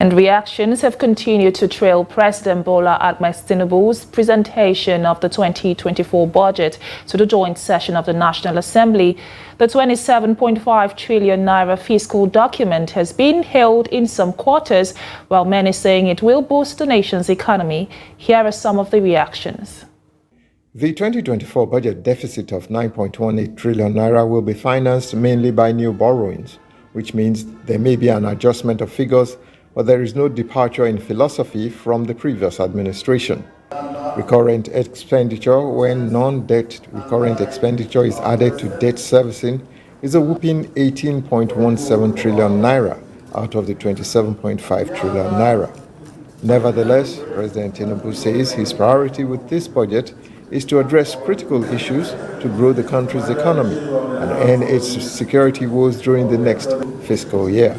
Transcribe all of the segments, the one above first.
And reactions have continued to trail President Bola Ahmed Tinubu's presentation of the 2024 budget to the joint session of the National Assembly. The 27.5 trillion naira fiscal document has been hailed in some quarters, while many saying it will boost the nation's economy. Here are some of the reactions. The 2024 budget deficit of 9.18 trillion naira will be financed mainly by new borrowings, which means there may be an adjustment of figures, but there is no departure in philosophy from the previous administration. Recurrent expenditure, when non-debt recurrent expenditure is added to debt servicing, is a whopping 18.17 trillion naira out of the 27.5 trillion naira. Nevertheless, President Tinubu says his priority with this budget is to address critical issues to grow the country's economy and end its security woes during the next fiscal year.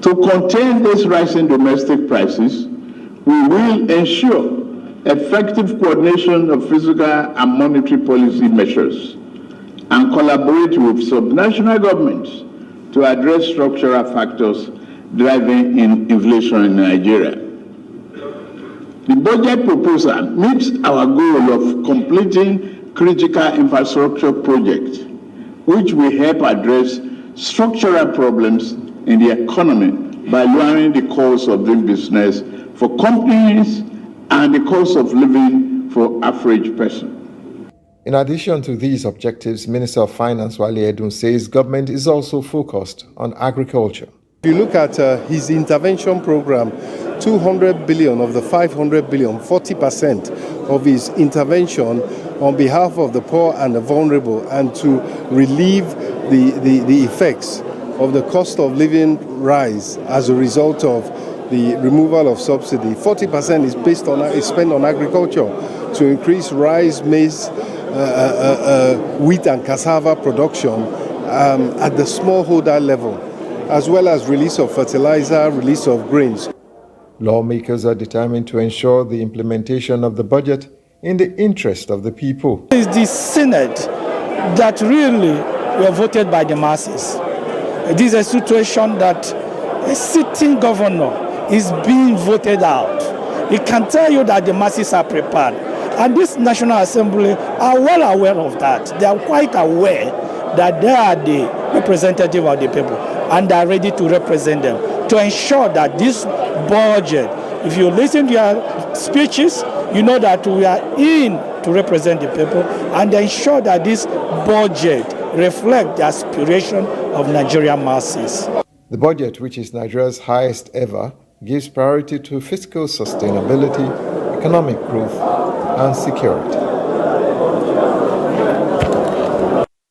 To contain these rising domestic prices, we will ensure effective coordination of fiscal and monetary policy measures and collaborate with subnational governments to address structural factors driving inflation in Nigeria. The budget proposal meets our goal of completing critical infrastructure projects, which will help address structural problems in the economy by lowering the cost of doing business for companies and the cost of living for average person. In addition to these objectives, Minister of Finance Wale Edun says government is also focused on agriculture. If you look at his intervention program, 200 billion of the 500 billion, 40% of his intervention on behalf of the poor and the vulnerable, and to relieve the effects of the cost of living rise as a result of the removal of subsidy. 40% is spent on agriculture to increase rice, maize, wheat and cassava production at the smallholder level, as well as release of fertilizer, release of grains. Lawmakers are determined to ensure the implementation of the budget in the interest of the people. It's the Senate that really were voted by the masses. This is a situation that a sitting governor is being voted out. It can tell you that the masses are prepared. And this National Assembly are well aware of that. They are quite aware that they are the representative of the people and they are ready to represent them to ensure that this budget, if you listen to their speeches, you know that we are in to represent the people and ensure that this budget reflects the aspiration of Nigerian masses. The budget, which is Nigeria's highest ever, gives priority to fiscal sustainability, economic growth, and security.